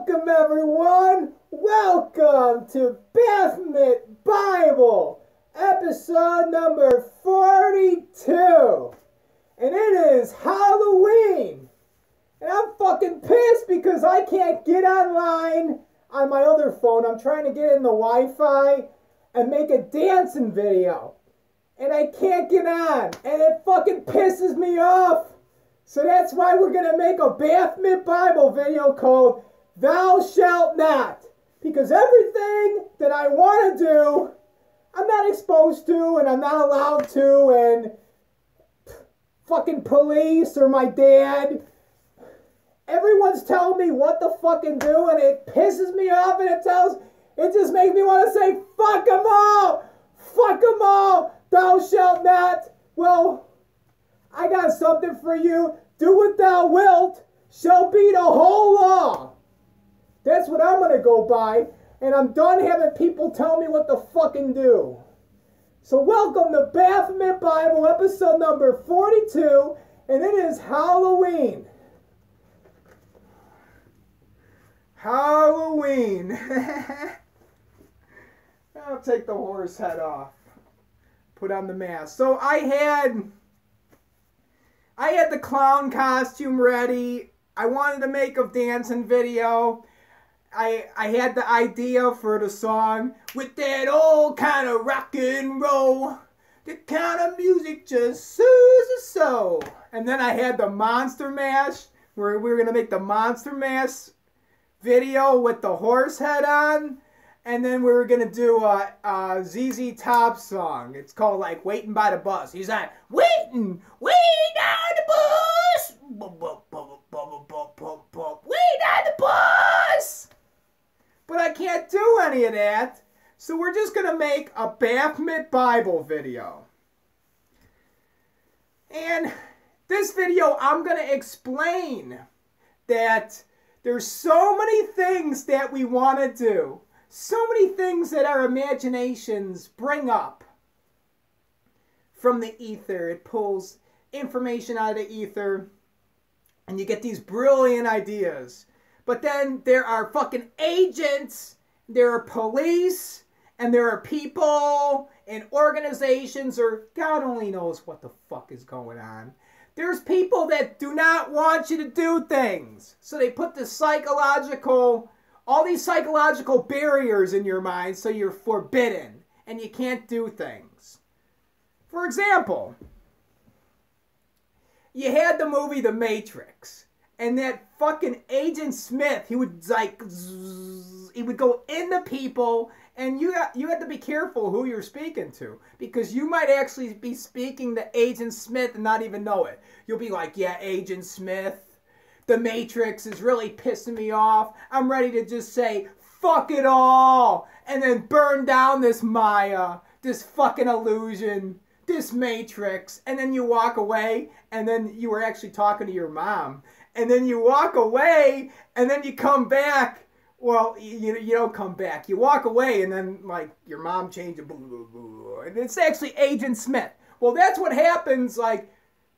Welcome everyone! Welcome to Baphomet Bible, episode number 42. And it is Halloween. And I'm fucking pissed because I can't get online on my other phone. I'm trying to get in the Wi-Fi and make a dancing video. And I can't get on. And it fucking pisses me off. So that's why we're going to make a Baphomet Bible video called Thou Shalt Not. Because everything that I want to do, I'm not exposed to and I'm not allowed to. And fucking police or my dad, everyone's telling me what to fucking do. And it pisses me off and it just makes me want to say, fuck them all. Fuck them all. Thou shalt not. Well, I got something for you. Do what thou wilt shall be the whole law. That's what I'm going to go by. And I'm done having people tell me what to fucking do. So welcome to Baphomet Bible, episode number 42. And it is Halloween. Halloween. I'll take the horse head off. Put on the mask. So I had the clown costume ready. I wanted to make a dancing video. I had the idea for the song with that old kind of rock and roll. The kind of music just soothes the soul. And then I had the Monster Mash, where we were going to make the Monster Mash video with the horse head on. And then we were going to do a ZZ Top song. It's called like Waiting by the Bus. He's like, waiting on the bus. Waiting on the bus. But I can't do any of that. So we're just going to make a Baphomet Bible video. And this video, I'm going to explain that there's so many things that we want to do. So many things that our imaginations bring up from the ether. It pulls information out of the ether and you get these brilliant ideas. But then there are fucking agents, there are police, and there are people and organizations, or God only knows what the fuck is going on. There's people that do not want you to do things. So they put all these psychological barriers in your mind so you're forbidden and you can't do things. For example, you had the movie The Matrix, and that fucking Agent Smith, he would go into people, and you have to be careful who you're speaking to, because you might actually be speaking to Agent Smith and not even know it. You'll be like, yeah, Agent Smith, The Matrix is really pissing me off. I'm ready to just say, fuck it all, and then burn down this Maya, this fucking illusion, this Matrix, and then you walk away, and then you were actually talking to your mom, and then you walk away, and then you come back. Well, you don't come back. You walk away, and then, like, your mom changed it, blah, blah, blah, and it's actually Agent Smith. Well, that's what happens, like,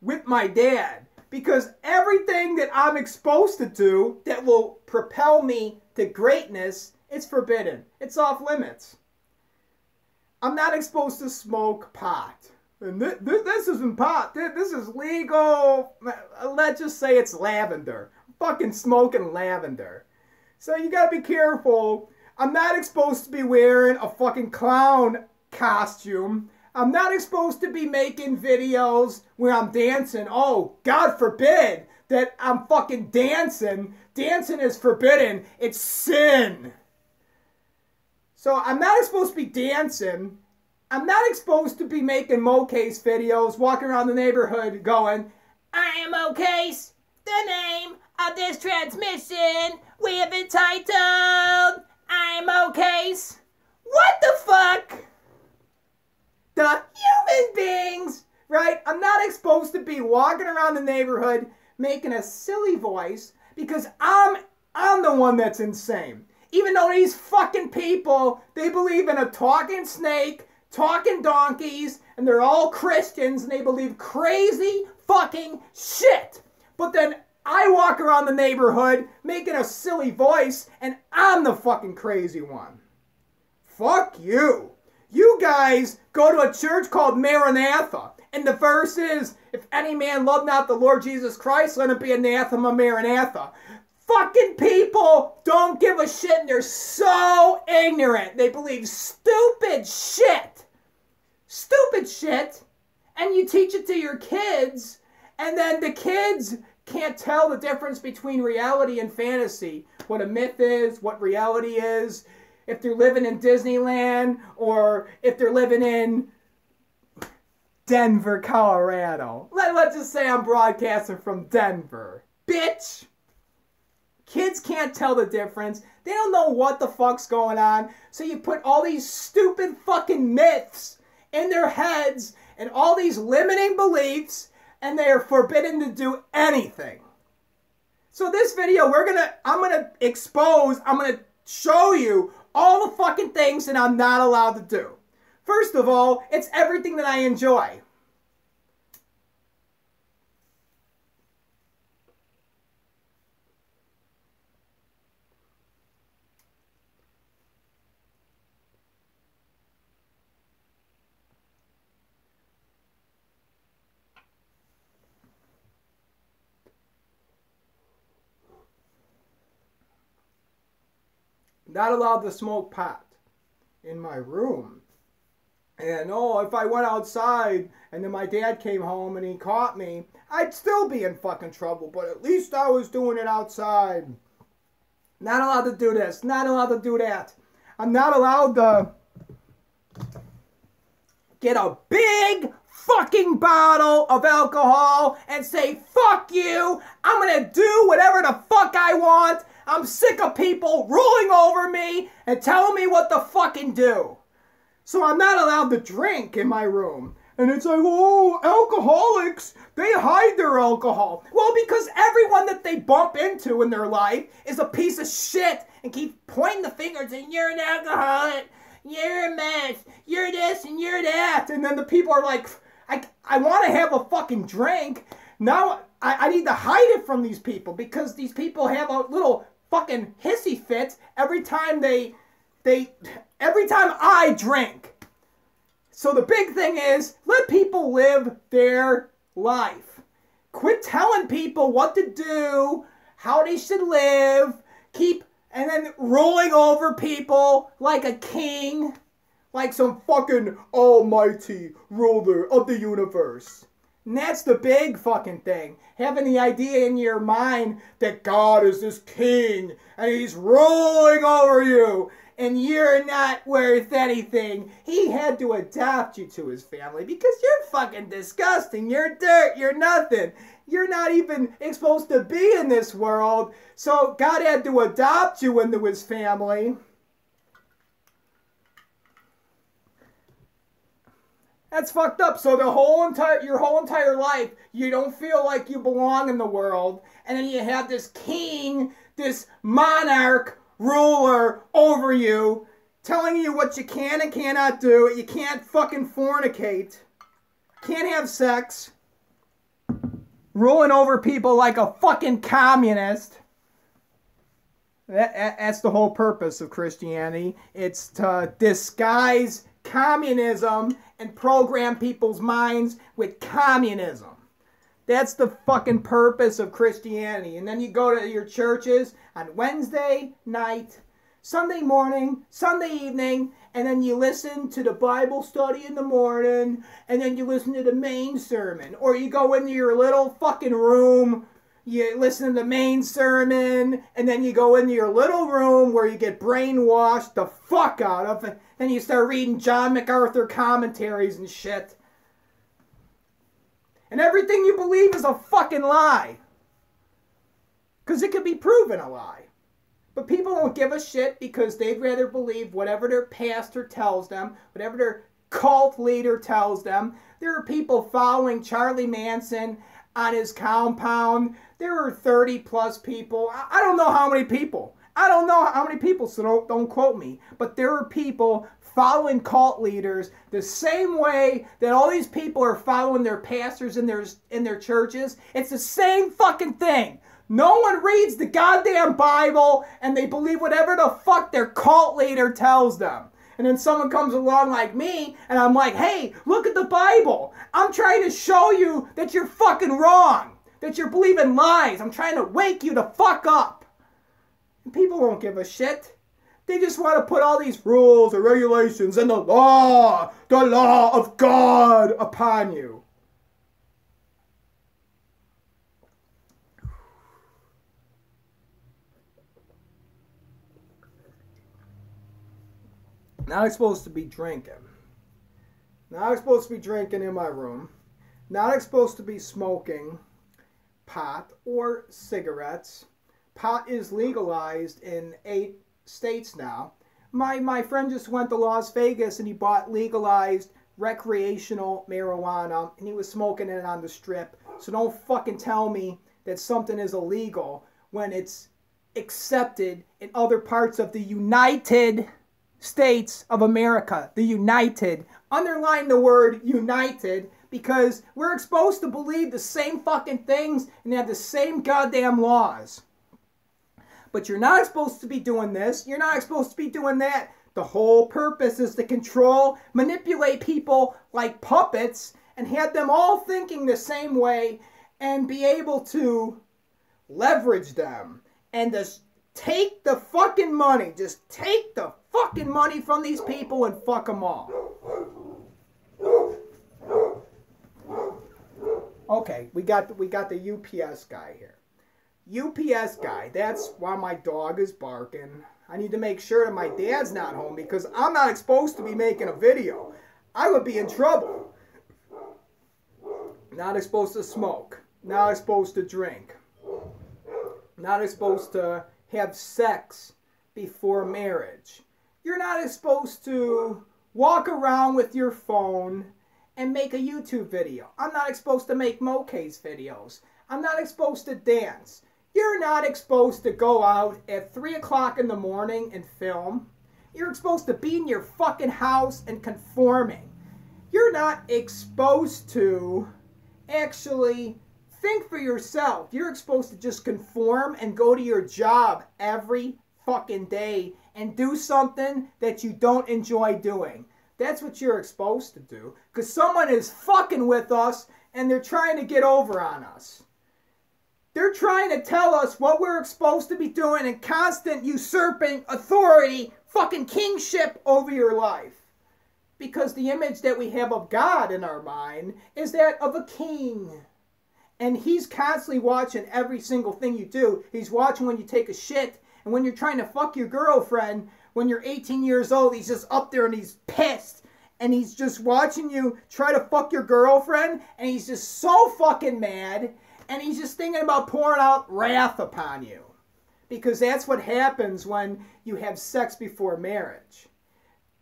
with my dad. Because everything that I'm exposed to do that will propel me to greatness, it's forbidden. It's off limits. I'm not exposed to smoke pot. And this isn't pot. This is legal. Let's just say it's lavender. I'm fucking smoking lavender. So you gotta be careful. I'm not exposed to be wearing a fucking clown costume. I'm not exposed to be making videos where I'm dancing. Oh, God forbid that I'm fucking dancing. Dancing is forbidden. It's sin. So I'm not exposed to be dancing. I'm not exposed to be making Mo-Case videos, walking around the neighborhood going, I am Mo-Case, the name of this transmission we have entitled, I am Mo-Case. What the fuck? The human beings, right? I'm not exposed to be walking around the neighborhood making a silly voice because I'm the one that's insane. Even though these fucking people, they believe in a talking snake, talking donkeys, and they're all Christians and they believe crazy fucking shit. But then I walk walk around the neighborhood making a silly voice, and I'm the fucking crazy one. Fuck you. You guys go to a church called Maranatha, and the verse is, if any man love not the Lord Jesus Christ, let him be anathema Maranatha. Fucking people don't give a shit, and they're so ignorant. They believe stupid shit. Stupid shit. And you teach it to your kids, and then the kids can't tell the difference between reality and fantasy. What a myth is, what reality is. If they're living in Disneyland, or if they're living in Denver, Colorado. Let's just say I'm broadcasting from Denver. Bitch! Kids can't tell the difference. They don't know what the fuck's going on. So you put all these stupid fucking myths in their heads and all these limiting beliefs, and they are forbidden to do anything. So this video, I'm gonna show you all the fucking things that I'm not allowed to do. First of all, it's everything that I enjoy. Not allowed to smoke pot in my room. And if I went outside and then my dad came home and he caught me, I'd still be in fucking trouble. But at least I was doing it outside. Not allowed to do this. Not allowed to do that. I'm not allowed to get a big fucking bottle of alcohol and say, fuck you. I'm going to do whatever the fuck I want. I'm sick of people ruling over me and telling me what to fucking do. So I'm not allowed to drink in my room. And it's like, oh, alcoholics, they hide their alcohol. Well, because everyone that they bump into in their life is a piece of shit and keep pointing the finger saying, you're an alcoholic, you're a mess, you're this and you're that. And then the people are like, I want to have a fucking drink. Now I need to hide it from these people because these people have a little fucking hissy fit every time every time I drink. So the big thing is, let people live their life. Quit telling people what to do, how they should live, and then ruling over people like a king, like some fucking almighty ruler of the universe. And that's the big fucking thing. Having the idea in your mind that God is this king and he's ruling over you and you're not worth anything. He had to adopt you to his family because you're fucking disgusting. You're dirt. You're nothing. You're not even supposed to be in this world. So God had to adopt you into his family. That's fucked up. So your whole entire life, you don't feel like you belong in the world. And then you have this king, this monarch, ruler over you, telling you what you can and cannot do. You can't fucking fornicate. Can't have sex. Ruling over people like a fucking communist. That's the whole purpose of Christianity. It's to disguise communism and program people's minds with communism. That's the fucking purpose of Christianity. And then you go to your churches on Wednesday night, Sunday morning, Sunday evening, and then you listen to the Bible study in the morning, and then you listen to the main sermon. Or you go into your little fucking room, you listen to the main sermon, and then you go into your little room where you get brainwashed the fuck out of it. Then you start reading John MacArthur commentaries and shit. And everything you believe is a fucking lie. Because it could be proven a lie. But people don't give a shit because they'd rather believe whatever their pastor tells them, whatever their cult leader tells them. There are people following Charlie Manson on his compound. There are 30 plus people. I don't know how many people. I don't know how many people, so don't quote me. But there are people following cult leaders the same way that all these people are following their pastors in their churches. It's the same fucking thing. No one reads the goddamn Bible, and they believe whatever the fuck their cult leader tells them. And then someone comes along like me, and I'm like, hey, look at the Bible. I'm trying to show you that you're fucking wrong, that you're believing lies. I'm trying to wake you the fuck up. And people won't give a shit. They just want to put all these rules and regulations and the law of God upon you. Not supposed to be drinking. Not supposed to be drinking in my room. Not supposed to be smoking pot or cigarettes. Pot is legalized in 8 states now. My friend just went to Las Vegas and he bought legalized recreational marijuana and he was smoking it on the strip. So don't fucking tell me that something is illegal when it's accepted in other parts of the United States of America. The United. Underline the word United, because we're supposed to believe the same fucking things and have the same goddamn laws. But you're not supposed to be doing this. You're not supposed to be doing that. The whole purpose is to control, manipulate people like puppets and have them all thinking the same way and be able to leverage them and just take the fucking money. Just take the fucking money from these people and fuck them all. Okay, we got the UPS guy here. UPS guy, that's why my dog is barking. I need to make sure that my dad's not home because I'm not supposed to be making a video. I would be in trouble. Not supposed to smoke. Not supposed to drink. Not supposed to have sex before marriage. You're not supposed to walk around with your phone and make a YouTube video. I'm not supposed to make Moke's videos. I'm not supposed to dance. You're not supposed to go out at 3 o'clock in the morning and film. You're supposed to be in your fucking house and conforming. You're not exposed to actually think for yourself. You're supposed to just conform and go to your job every fucking day and do something that you don't enjoy doing. That's what you're supposed to do. Because someone is fucking with us and they're trying to get over on us. They're trying to tell us what we're supposed to be doing and constant usurping authority, fucking kingship over your life. Because the image that we have of God in our mind is that of a king. And he's constantly watching every single thing you do. He's watching when you take a shit. And when you're trying to fuck your girlfriend, when you're 18 years old, he's just up there and he's pissed. And he's just watching you try to fuck your girlfriend. And he's just so fucking mad. And he's just thinking about pouring out wrath upon you. Because that's what happens when you have sex before marriage.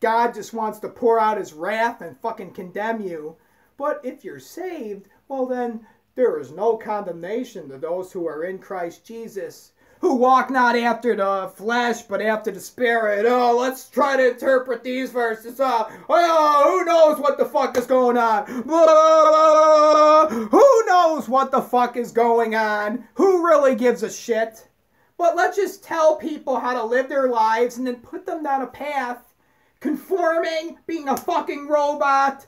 God just wants to pour out his wrath and fucking condemn you. But if you're saved, well then, there is no condemnation to those who are in Christ Jesus, who walk not after the flesh, but after the Spirit. Oh, let's try to interpret these verses. Oh, who knows what the fuck is going on? Who knows what the fuck is going on? Who really gives a shit? But let's just tell people how to live their lives and then put them down a path, conforming, being a fucking robot,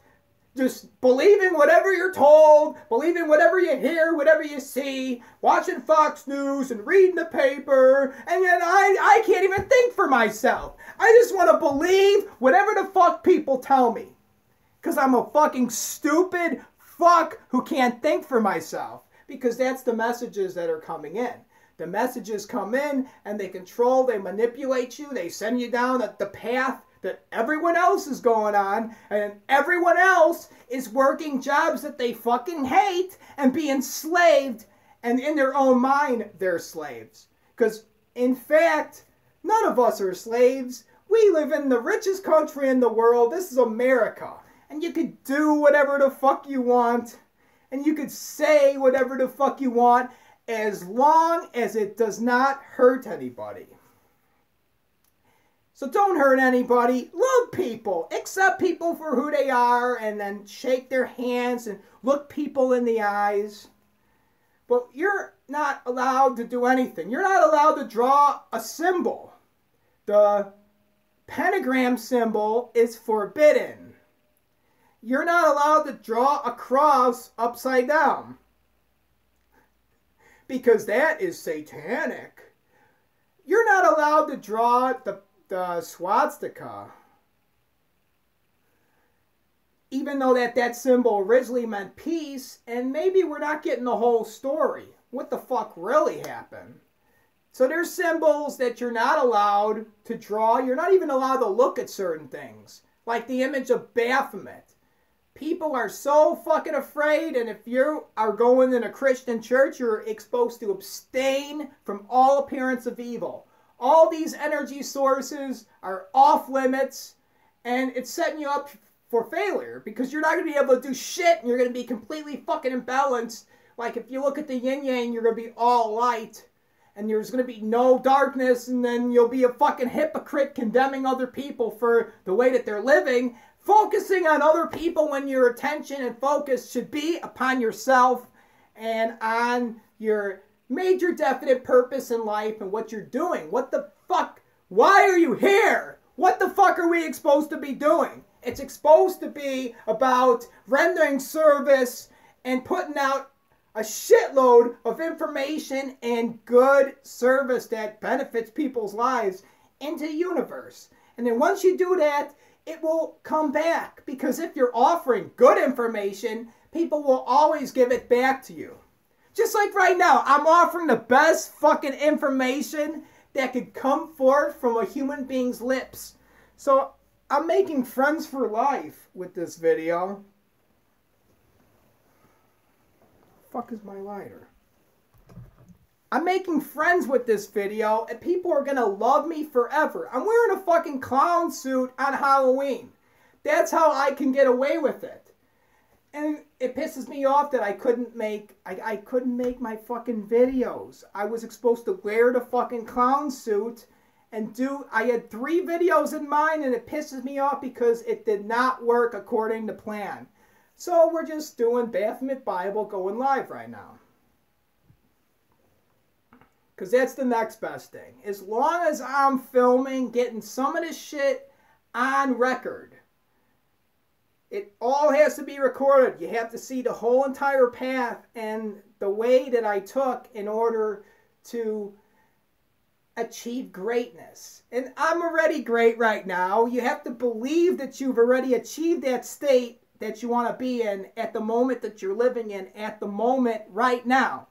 just believing whatever you're told, believing whatever you hear, whatever you see, watching Fox News and reading the paper, and yet I can't even think for myself. I just want to believe whatever the fuck people tell me. Because I'm a fucking stupid fuck who can't think for myself. Because that's the messages that are coming in. The messages come in and they control, they manipulate you, they send you down the path that everyone else is going on, and everyone else is working jobs that they fucking hate and being enslaved, and in their own mind, they're slaves. Because, in fact, none of us are slaves. We live in the richest country in the world. This is America. And you could do whatever the fuck you want, and you could say whatever the fuck you want, as long as it does not hurt anybody. So don't hurt anybody. Love people. Accept people for who they are and then shake their hands and look people in the eyes. But you're not allowed to do anything. You're not allowed to draw a symbol. The pentagram symbol is forbidden. You're not allowed to draw a cross upside down, because that is satanic. You're not allowed to draw the swastika, even though that symbol originally meant peace, and maybe we're not getting the whole story. What the fuck really happened? So there's symbols that you're not allowed to draw. You're not even allowed to look at certain things, like the image of Baphomet. People are so fucking afraid, and if you are going in a Christian church, you're supposed to abstain from all appearance of evil. All these energy sources are off limits, and it's setting you up for failure, because you're not going to be able to do shit, and you're going to be completely fucking imbalanced. Like if you look at the yin-yang, you're going to be all light, and there's going to be no darkness, and then you'll be a fucking hypocrite condemning other people for the way that they're living. Focusing on other people when your attention and focus should be upon yourself and on your major definite purpose in life and what you're doing. What the fuck? Why are you here? What the fuck are we supposed to be doing? It's supposed to be about rendering service and putting out a shitload of information and good service that benefits people's lives into the universe. And then once you do that, it will come back. Because if you're offering good information, people will always give it back to you. Just like right now, I'm offering the best fucking information that could come forth from a human being's lips. So I'm making friends for life with this video. Fuck is my lighter? I'm making friends with this video, and people are gonna love me forever. I'm wearing a fucking clown suit on Halloween. That's how I can get away with it. And it pisses me off that I couldn't make my fucking videos. I was supposed to wear the fucking clown suit and I had 3 videos in mind, and it pisses me off because it did not work according to plan. So we're just doing Baphomet Bible going live right now. Because that's the next best thing. As long as I'm filming, getting some of this shit on record. It all has to be recorded. You have to see the whole entire path and the way that I took in order to achieve greatness. And I'm already great right now. You have to believe that you've already achieved that state that you want to be in at the moment that you're living in at the moment right now.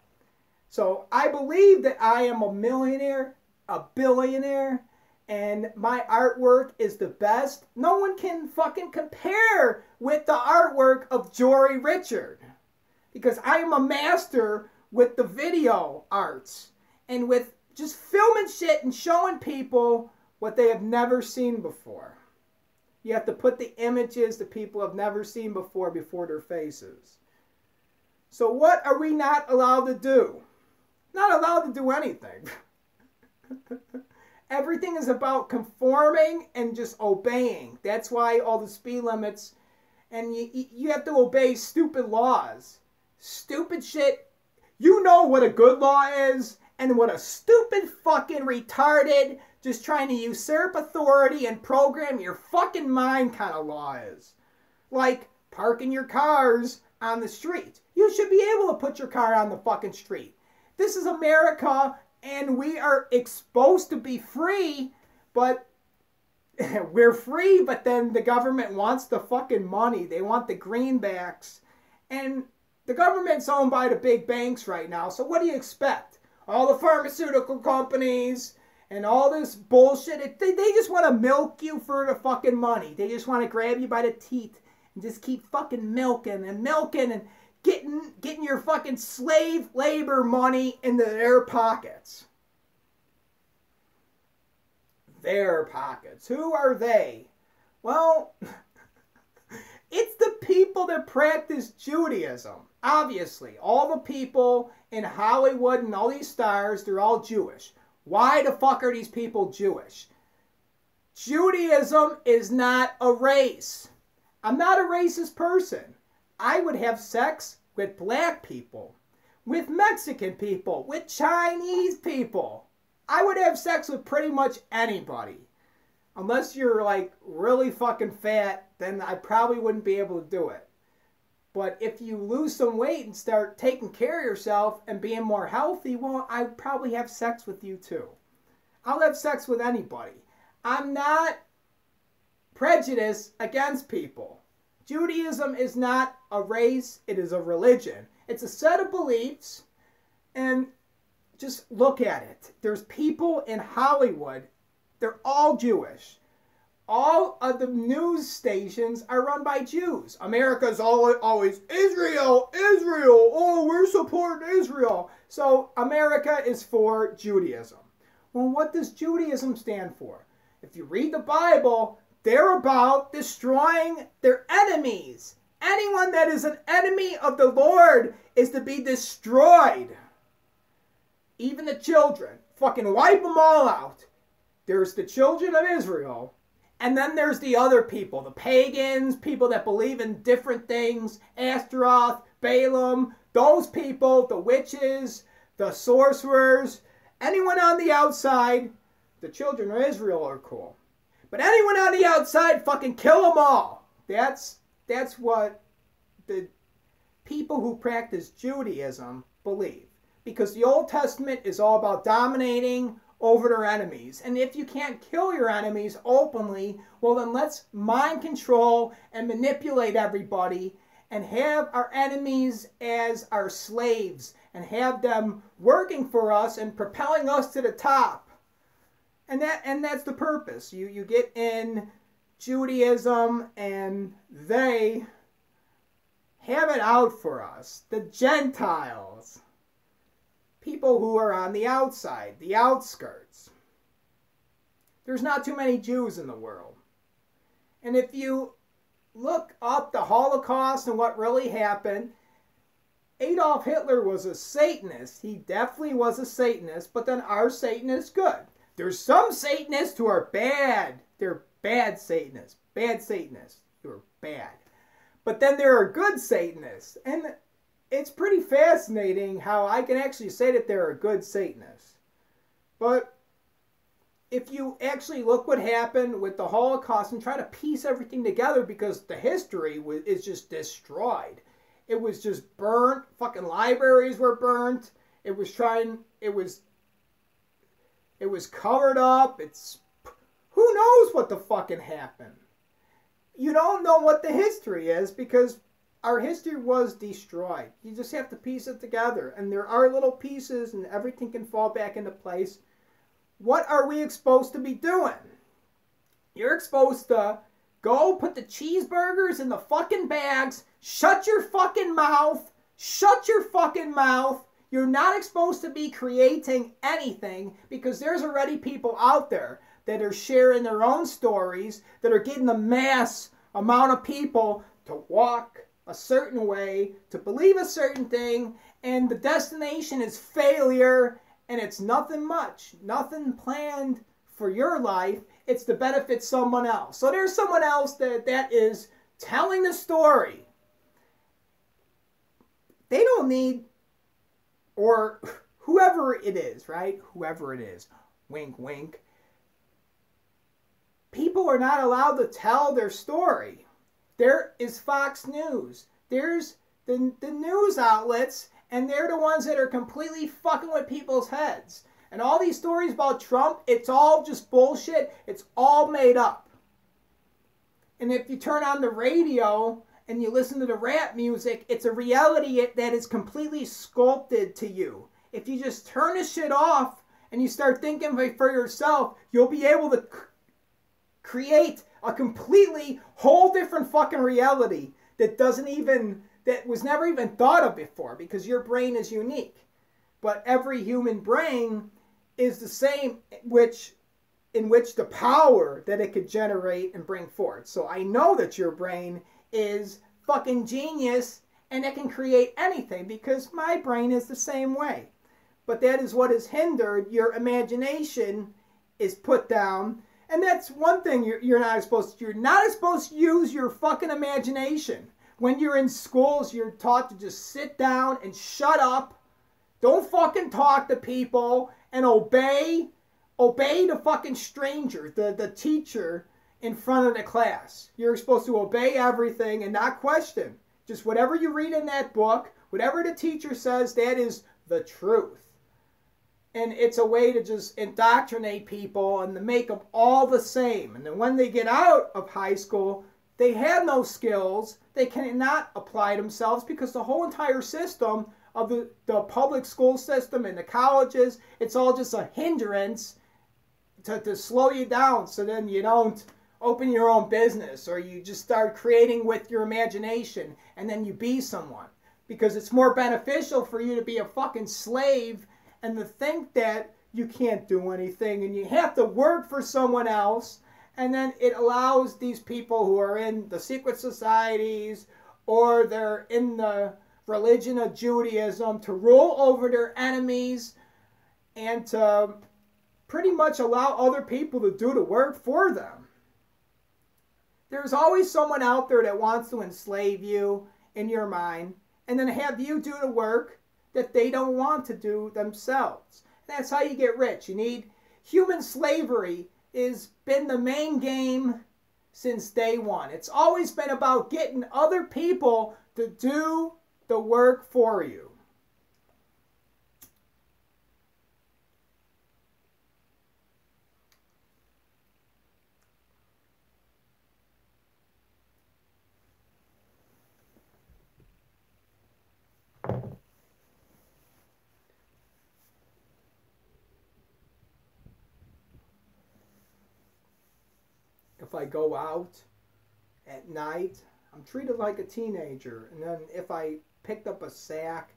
So I believe that I am a millionaire, a billionaire, and my artwork is the best. No one can fucking compare with the artwork of Jory Richard, because I am a master with the video arts and with just filming shit and showing people what they have never seen before. You have to put the images that people have never seen before their faces. So what are we not allowed to do? Not allowed to do anything. Everything is about conforming and just obeying. That's why all the speed limits, and you have to obey stupid laws. Stupid shit. You know what a good law is and what a stupid fucking retarded just trying to usurp authority and program your fucking mind kind of law is. Like parking your cars on the street. You should be able to put your car on the fucking street. This is America, and we are supposed to be free, but we're free, but then the government wants the fucking money. They want the greenbacks. And the government's owned by the big banks right now, so what do you expect? All the pharmaceutical companies and all this bullshit, they just want to milk you for the fucking money. They just want to grab you by the teeth and just keep fucking milking and milking and getting your fucking slave labor money into their pockets. Their pockets. Who are they? Well, it's the people that practice Judaism. Obviously, all the people in Hollywood and all these stars, they're all Jewish. Why the fuck are these people Jewish? Judaism is not a race. I'm not a racist person. I would have sex with black people. with Mexican people, with Chinese people. I would have sex with pretty much anybody. Unless you're like really fucking fat, then I probably wouldn't be able to do it. But if you lose some weight and start taking care of yourself and being more healthy, well, I'd probably have sex with you too. I'll have sex with anybody. I'm not prejudiced against people. Judaism is not a race, it is a religion. It's a set of beliefs, and just look at it. There's people in Hollywood, they're all Jewish. All of the news stations are run by Jews. America's always Israel, Israel. Oh, we're supporting Israel. So America is for Judaism. Well, what does Judaism stand for? If you read the Bible, they're about destroying their enemies. Anyone that is an enemy of the Lord is to be destroyed. Even the children. Fucking wipe them all out. There's the children of Israel. And then there's the other people, the pagans, people that believe in different things, Astaroth, Balaam, those people, the witches, the sorcerers, anyone on the outside, the children of Israel are cool. But anyone on the outside, fucking kill them all. That's what the people who practice Judaism believe. Because the Old Testament is all about dominating over their enemies. And if you can't kill your enemies openly, well then let's mind control and manipulate everybody and have our enemies as our slaves and have them working for us and propelling us to the top. And that's the purpose. You get in Judaism and they have it out for us. The Gentiles. People who are on the outside, the outskirts. There's not too many Jews in the world. And if you look up the Holocaust and what really happened, Adolf Hitler was a Satanist. He definitely was a Satanist, but then are Satanists good? There's some Satanists who are bad. They're bad Satanists. Bad Satanists who are bad. But then there are good Satanists. And it's pretty fascinating how I can actually say that there are good Satanists. But if you actually look what happened with the Holocaust and try to piece everything together, because the history is just destroyed. It was just burnt. Fucking libraries were burnt. It was covered up. Who knows what the fucking happened? You don't know what the history is because our history was destroyed. You just have to piece it together. And there are little pieces and everything can fall back into place. What are we supposed to be doing? You're supposed to go put the cheeseburgers in the fucking bags. Shut your fucking mouth. Shut your fucking mouth. You're not supposed to be creating anything because there's already people out there that are sharing their own stories, that are getting a mass amount of people to walk a certain way, to believe a certain thing, and the destination is failure, and it's nothing much, nothing planned for your life. It's to benefit someone else. So there's someone else that is telling the story. They don't need, or whoever it is, right? Whoever it is, wink, wink. People are not allowed to tell their story. There is Fox News. There's the news outlets, and they're the ones that are completely fucking with people's heads. And all these stories about Trump, it's all just bullshit. It's all made up. And if you turn on the radio and you listen to the rap music, it's a reality that is completely sculpted to you. If you just turn this shit off and you start thinking for yourself, you'll be able to create a completely whole different fucking reality that was never even thought of before, because your brain is unique. But every human brain is the same, in which the power that it could generate and bring forth. So I know that your brain is fucking genius and it can create anything, because my brain is the same way. But that is what is hindered. Your imagination is put down. And that's one thing you're not supposed to. You're not supposed to use your fucking imagination. When you're in schools, you're taught to just sit down and shut up Don't fucking talk to people and obey the fucking stranger, the teacher in front of the class. You're supposed to obey everything and not question. Just whatever you read in that book, whatever the teacher says, that is the truth. And it's a way to just indoctrinate people and to make them all the same. And then when they get out of high school, they have no skills. They cannot apply themselves because the whole entire system of the public school system and the colleges, it's all just a hindrance to slow you down, so then you don't open your own business, or you just start creating with your imagination and then you be someone. Because it's more beneficial for you to be a fucking slave and to think that you can't do anything and you have to work for someone else. And then it allows these people who are in the secret societies or they're in the religion of Judaism to rule over their enemies and to pretty much allow other people to do the work for them. There's always someone out there that wants to enslave you in your mind and then have you do the work that they don't want to do themselves. That's how you get rich. You need human slavery has been the main game since day one. It's always been about getting other people to do the work for you. If I go out at night, I'm treated like a teenager. And then if I picked up a sack,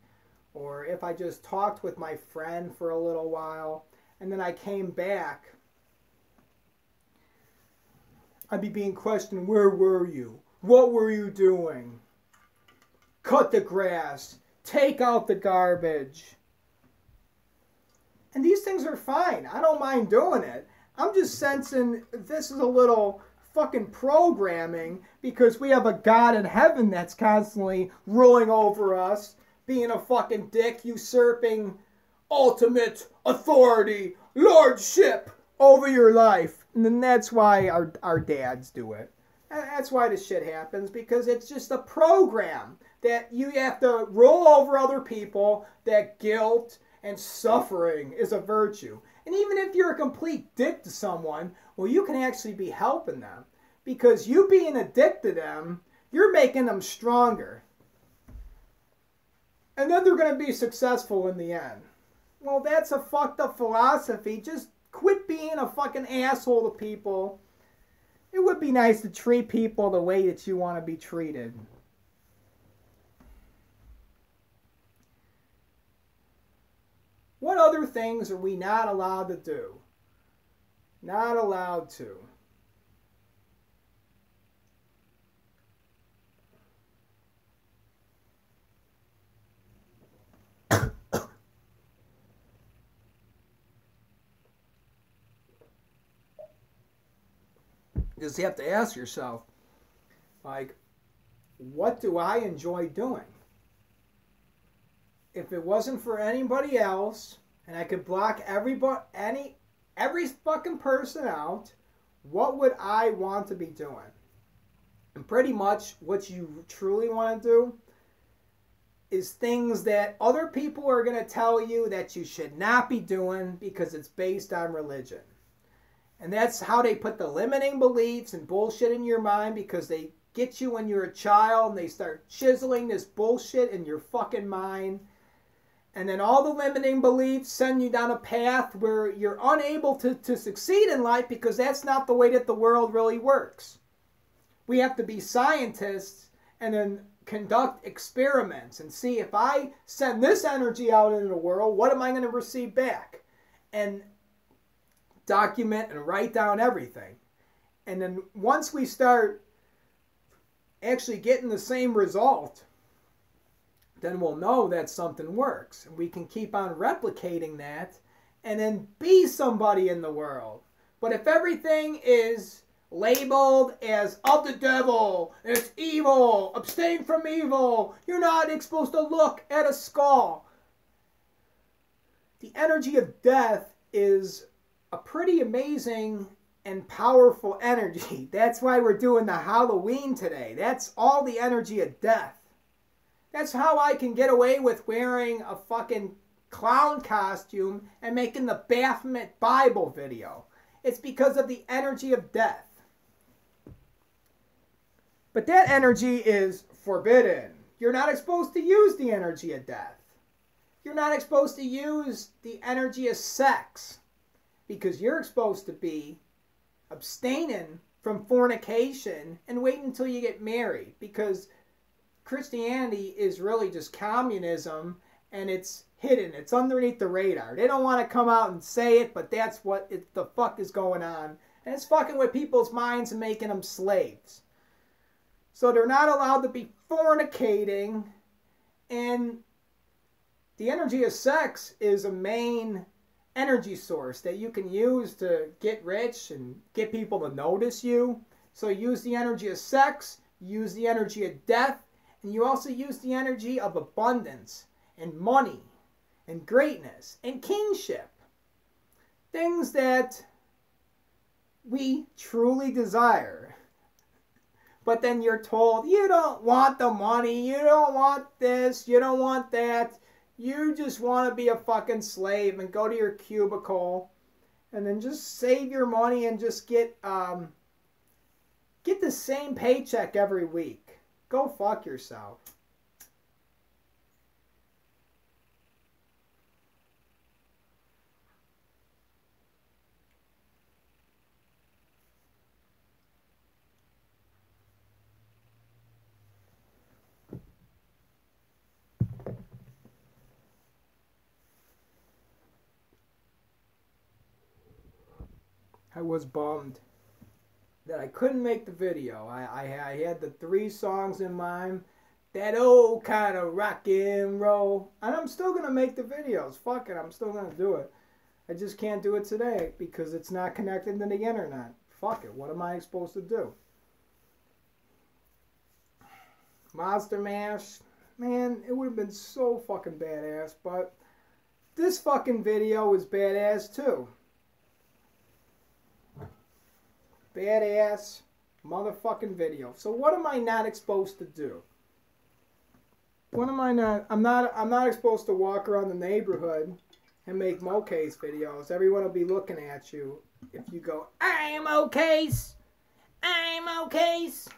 or if I just talked with my friend for a little while, and then I came back, I'd be being questioned, where were you? What were you doing? Cut the grass. Take out the garbage. And these things are fine. I don't mind doing it. I'm just sensing this is a little fucking programming because we have a God in heaven that's constantly ruling over us, being a fucking dick, usurping ultimate authority, lordship over your life. And then that's why our dads do it. That's why this shit happens, because it's just a program that you have to roll over other people, that guilt and suffering is a virtue. And even if you're a complete dick to someone, well, you can actually be helping them. Because you being a dick to them, you're making them stronger. And then they're going to be successful in the end. Well, that's a fucked up philosophy. Just quit being a fucking asshole to people. It would be nice to treat people the way that you want to be treated. What other things are we not allowed to do? Not allowed to. You just have to ask yourself, like, what do I enjoy doing? If it wasn't for anybody else, and I could block every fucking person out, what would I want to be doing? And pretty much what you truly want to do is things that other people are going to tell you that you should not be doing because it's based on religion. And that's how they put the limiting beliefs and bullshit in your mind, because they get you when you're a child and they start chiseling this bullshit in your fucking mind. And then all the limiting beliefs send you down a path where you're unable to succeed in life, because that's not the way that the world really works. We have to be scientists and then conduct experiments and see, if I send this energy out into the world, what am I going to receive back? And document and write down everything. And then once we start actually getting the same result, then we'll know that something works. And we can keep on replicating that and then be somebody in the world. But if everything is labeled as of the devil, it's evil, abstain from evil, you're not supposed to look at a skull. the energy of death is a pretty amazing and powerful energy. That's why we're doing the Halloween today. That's all the energy of death. That's how I can get away with wearing a fucking clown costume and making the Baphomet Bible video. It's because of the energy of death. But that energy is forbidden. You're not supposed to use the energy of death. You're not supposed to use the energy of sex, because you're supposed to be abstaining from fornication and waiting until you get married, because Christianity is really just communism, and it's hidden. It's underneath the radar. They don't want to come out and say it, but that's what the fuck is going on. And it's fucking with people's minds and making them slaves. So they're not allowed to be fornicating, and the energy of sex is a main energy source that you can use to get rich and get people to notice you. So use the energy of sex, use the energy of death, and you also use the energy of abundance and money and greatness and kingship. Things that we truly desire. But then you're told, you don't want the money, you don't want this, you don't want that. You just want to be a fucking slave and go to your cubicle and then just save your money and just get the same paycheck every week. Go fuck yourself. I was bummed that I couldn't make the video. I had the 3 songs in mind. That old kind of rock and roll. And I'm still going to make the videos. Fuck it, I'm still going to do it. I just can't do it today because it's not connected to the internet. Fuck it, what am I supposed to do? Monster Mash. Man, it would have been so fucking badass. But this fucking video is badass too. Badass motherfucking video. So what am I not supposed to do? What am I not? I'm not supposed to walk around the neighborhood and make Mo-Case videos. Everyone will be looking at you if you go, I'm Mo-Case, I'm Mo-Case.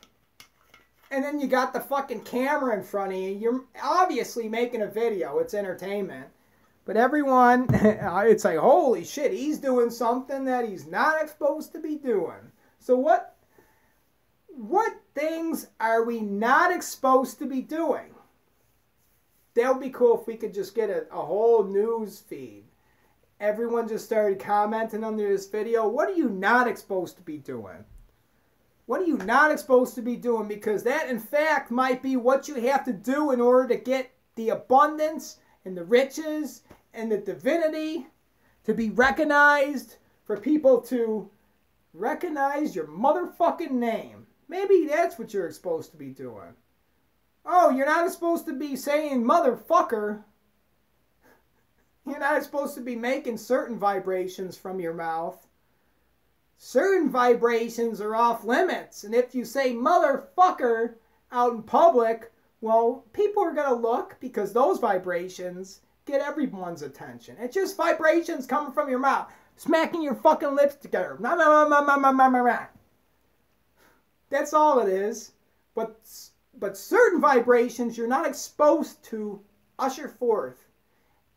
And then you got the fucking camera in front of you. You're obviously making a video. It's entertainment. But everyone, it's like, holy shit, he's doing something that he's not supposed to be doing. So what things are we not supposed to be doing? That would be cool if we could just get a whole news feed. Everyone just started commenting under this video. What are you not supposed to be doing? What are you not supposed to be doing? Because that, in fact, might be what you have to do in order to get the abundance and the riches and the divinity to be recognized, for people to recognize your motherfucking name. Maybe that's what you're supposed to be doing. Oh, you're not supposed to be saying motherfucker. You're not supposed to be making certain vibrations from your mouth. Certain vibrations are off limits. And if you say motherfucker out in public, well, people are going to look, because those vibrations get everyone's attention. It's just vibrations coming from your mouth. Smacking your fucking lips together. That's all it is. But certain vibrations you're not supposed to usher forth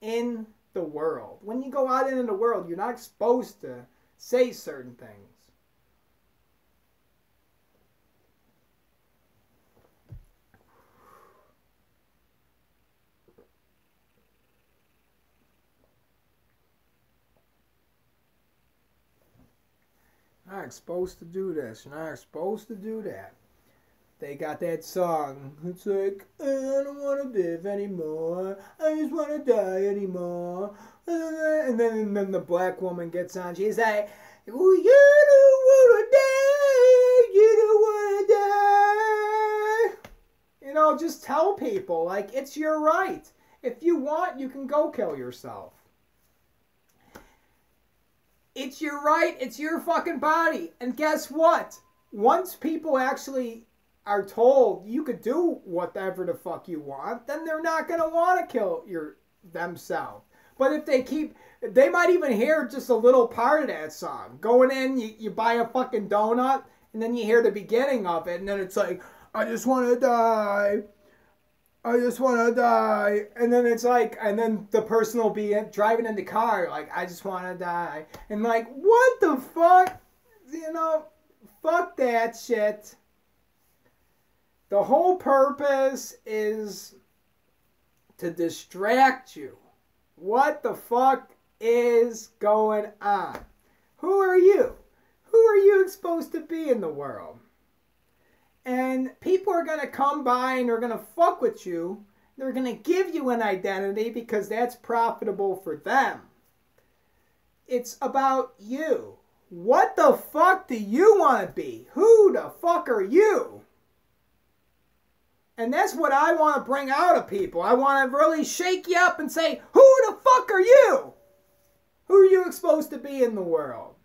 in the world. When you go out into the world, you're not supposed to say certain things. You're not supposed to do this. You're not supposed to do that. They got that song. It's like, I don't want to live anymore. I just want to die anymore. And then the black woman gets on. She's like, oh, you don't want to die. You don't want to die. You know, just tell people, like, it's your right. If you want, you can go kill yourself. It's your right. It's your fucking body. And guess what? Once people actually are told you could do whatever the fuck you want, then they're not going to want to kill themselves. But if they might even hear just a little part of that song. Going in, you buy a fucking donut, and then you hear the beginning of it, and then it's like, I just want to die. I just want to die. And then it's like, and then the person will be driving in the car, like, I just want to die. And like, what the fuck? You know, fuck that shit. The whole purpose is to distract you. What the fuck is going on? Who are you? Who are you supposed to be in the world? And people are going to come by and they're going to fuck with you. They're going to give you an identity because that's profitable for them. It's about you. What the fuck do you want to be? Who the fuck are you? And that's what I want to bring out of people. I want to really shake you up and say, who the fuck are you? Who are you supposed to be in the world?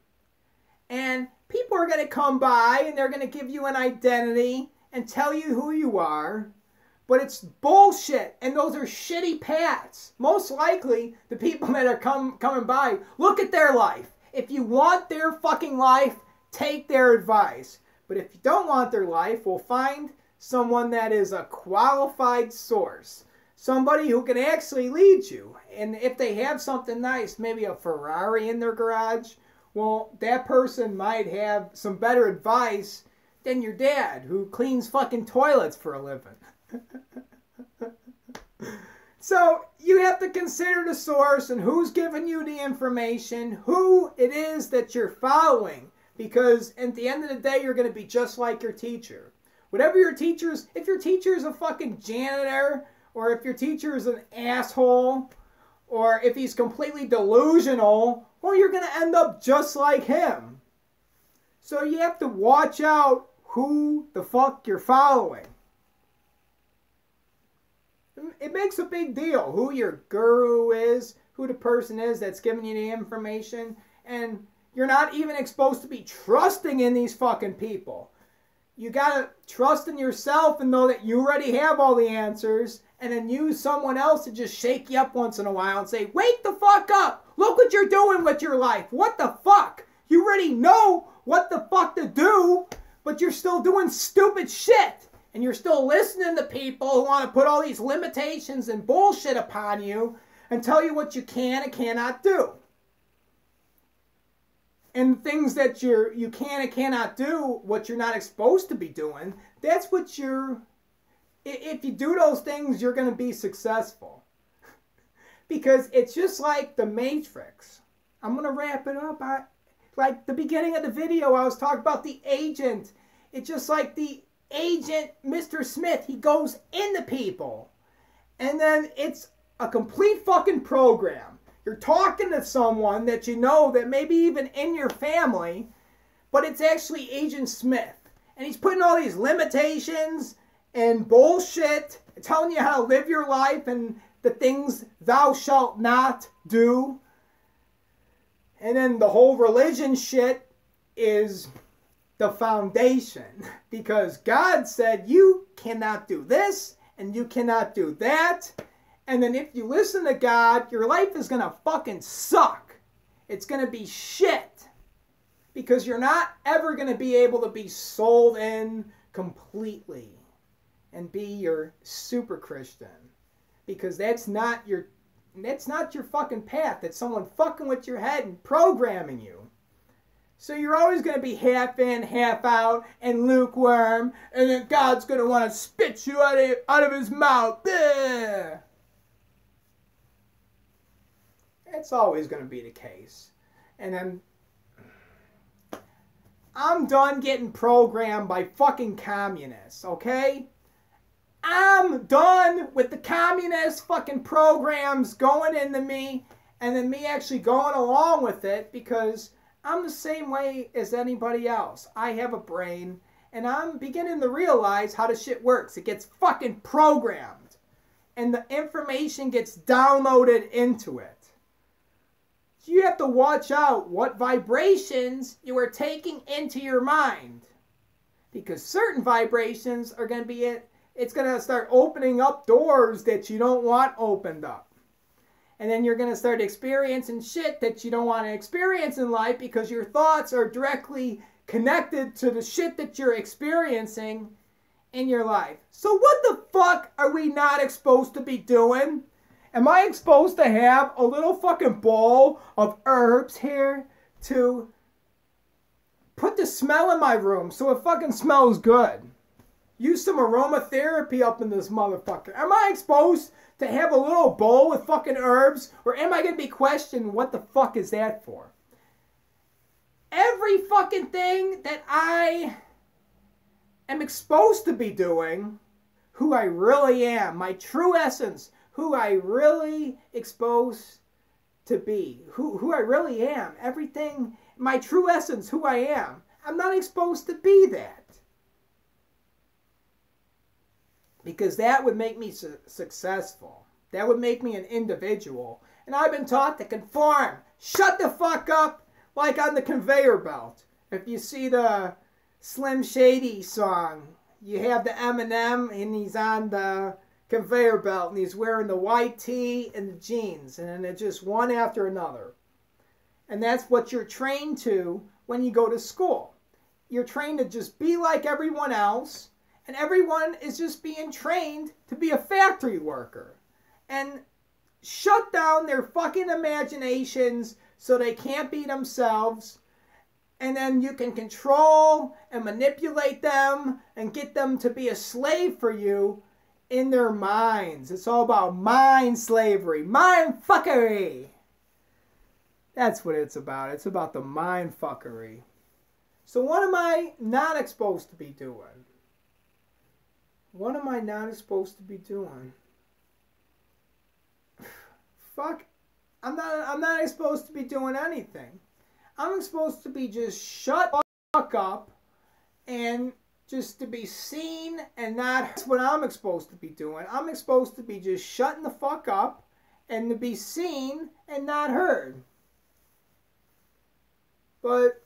And people are going to come by and they're going to give you an identity and tell you who you are. But it's bullshit. And those are shitty paths. Most likely, the people that are coming by, look at their life. If you want their fucking life, take their advice. But if you don't want their life, we'll find someone that is a qualified source. Somebody who can actually lead you. And if they have something nice, maybe a Ferrari in their garage, well, that person might have some better advice than your dad, who cleans fucking toilets for a living. So you have to consider the source and who's giving you the information, who it is that you're following. Because at the end of the day, you're going to be just like your teacher. Whatever your teacher's, if your teacher is a fucking janitor, or if your teacher is an asshole, or if he's completely delusional, well, you're going to end up just like him. So you have to watch out who the fuck you're following. It makes a big deal who your guru is, who the person is that's giving you the information, and you're not even supposed to be trusting in these fucking people. You gotta trust in yourself and know that you already have all the answers, and then use someone else to just shake you up once in a while and say, wake the fuck up! Look what you're doing with your life! What the fuck? You already know what the fuck to do, but you're still doing stupid shit! And you're still listening to people who want to put all these limitations and bullshit upon you and tell you what you can and cannot do. And things that you can and cannot do, what you're not supposed to be doing, that's what if you do those things, you're going to be successful. Because it's just like the Matrix. I'm going to wrap it up. Like the beginning of the video, I was talking about the agent. It's just like the agent, Mr. Smith. He goes into people. And then it's a complete fucking program. You're talking to someone that you know that maybe even in your family, but it's actually Agent Smith. And he's putting all these limitations and bullshit, telling you how to live your life and the things thou shalt not do. And then the whole religion shit is the foundation. Because God said you cannot do this and you cannot do that. And then if you listen to God, your life is going to fucking suck. It's going to be shit. Because you're not ever going to be able to be sold in completely and be your super Christian. Because that's not your fucking path. That's someone fucking with your head and programming you. So you're always going to be half in, half out, and lukewarm. And then God's going to want to spit you out of his mouth. Bleh. It's always going to be the case. And then I'm done getting programmed by fucking communists, okay? I'm done with the communist fucking programs going into me and then me actually going along with it because I'm the same way as anybody else. I have a brain and I'm beginning to realize how the shit works. It gets fucking programmed and the information gets downloaded into it. So you have to watch out what vibrations you are taking into your mind. Because certain vibrations are going to be it's going to start opening up doors that you don't want opened up. And then you're going to start experiencing shit that you don't want to experience in life because your thoughts are directly connected to the shit that you're experiencing in your life. So what the fuck are we not exposed to be doing? Am I supposed to have a little fucking bowl of herbs here to put the smell in my room so it fucking smells good? Use some aromatherapy up in this motherfucker. Am I supposed to have a little bowl with fucking herbs? Or am I going to be questioned what the fuck is that for? Every fucking thing that I am exposed to be doing, who I really am, my true essence, who I really exposed to be, who I really am, everything, my true essence, who I am, I'm not exposed to be that. Because that would make me successful. That would make me an individual. And I've been taught to conform. Shut the fuck up, like on the conveyor belt. If you see the Slim Shady song, you have the Eminem and he's on the conveyor belt and he's wearing the white tee and the jeans. And then it's just one after another. And that's what you're trained to when you go to school. You're trained to just be like everyone else. And everyone is just being trained to be a factory worker. And shut down their fucking imaginations so they can't be themselves. And then you can control and manipulate them and get them to be a slave for you in their minds. It's all about mind slavery, mind fuckery. That's what it's about. It's about the mind fuckery. So what am I not exposed to be doing? What am I not supposed to be doing? Fuck. I'm not supposed to be doing anything. I'm supposed to be just shut the fuck up and just to be seen and not. That's what I'm supposed to be doing. I'm supposed to be just shutting the fuck up and to be seen and not heard. But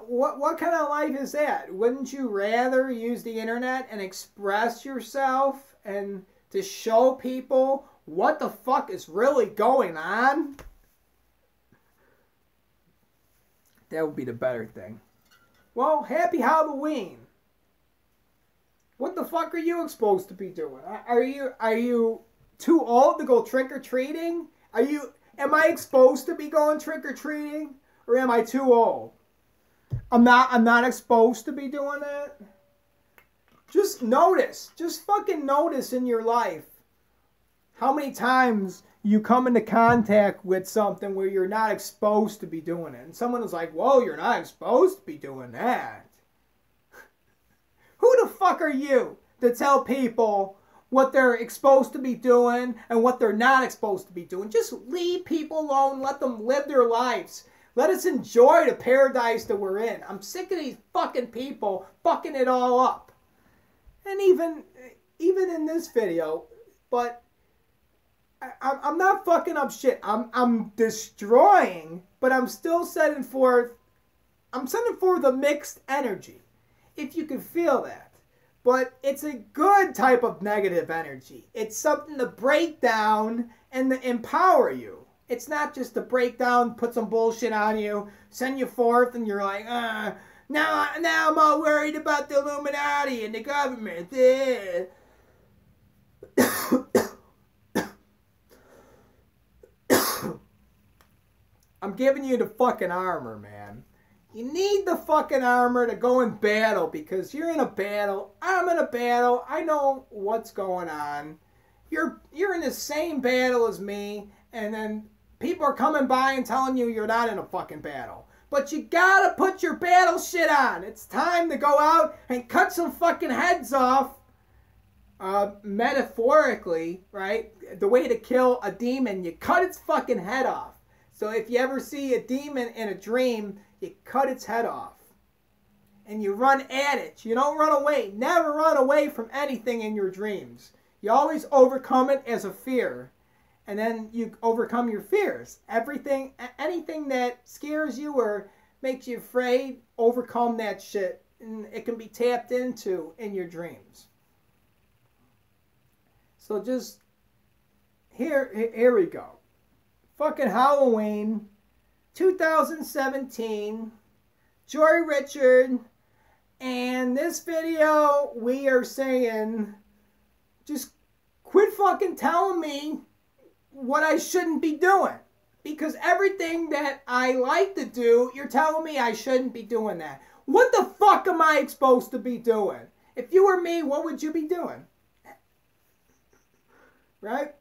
what kind of life is that? Wouldn't you rather use the internet and express yourself and to show people what the fuck is really going on? That would be the better thing. Well, happy Halloween. What the fuck are you supposed to be doing? Are you too old to go trick-or-treating? Am I exposed to be going trick-or-treating? Or am I too old? I'm not exposed to be doing that. Just notice. Just fucking notice in your life how many times you come into contact with something where you're not exposed to be doing it. And someone is like, whoa, you're not exposed to be doing that. Who the fuck are you to tell people what they're exposed to be doing and what they're not exposed to be doing? Just leave people alone. Let them live their lives. Let us enjoy the paradise that we're in. I'm sick of these fucking people fucking it all up. And even in this video, but I'm not fucking up shit. I'm destroying, but I'm still sending forth the mixed energy. If you can feel that. But it's a good type of negative energy. It's something to break down and to empower you. It's not just to break down, put some bullshit on you, send you forth, and you're like, now I'm all worried about the Illuminati and the government. I'm giving you the fucking armor, man. You need the fucking armor to go in battle because you're in a battle. I'm in a battle. I know what's going on. You're in the same battle as me, and then people are coming by and telling you you're not in a fucking battle. But you gotta put your battle shit on. It's time to go out and cut some fucking heads off. Metaphorically, right? The way to kill a demon, you cut its fucking head off. So if you ever see a demon in a dream, you cut its head off. And you run at it. You don't run away. Never run away from anything in your dreams. You always overcome it as a fear. And then you overcome your fears. Anything that scares you or makes you afraid, overcome that shit. And it can be tapped into in your dreams. So just, here we go. Fucking Halloween, 2017, Jory Richard, and this video we are saying, just quit fucking telling me what I shouldn't be doing. Because everything that I like to do, you're telling me I shouldn't be doing that. What the fuck am I supposed to be doing? If you were me, what would you be doing? Right?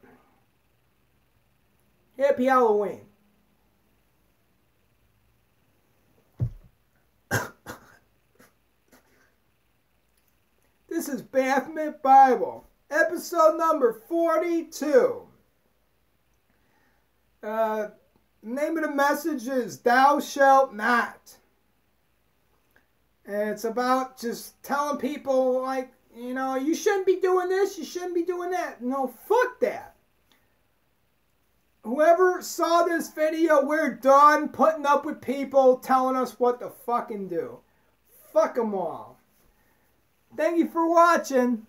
Happy Halloween. This is Baphomet Bible, episode number 42. The name of the message is Thou Shalt Not. And it's about just telling people, like, you know, you shouldn't be doing this, you shouldn't be doing that. No, fuck that. Whoever saw this video, we're done putting up with people telling us what to fucking do. Fuck them all. Thank you for watching.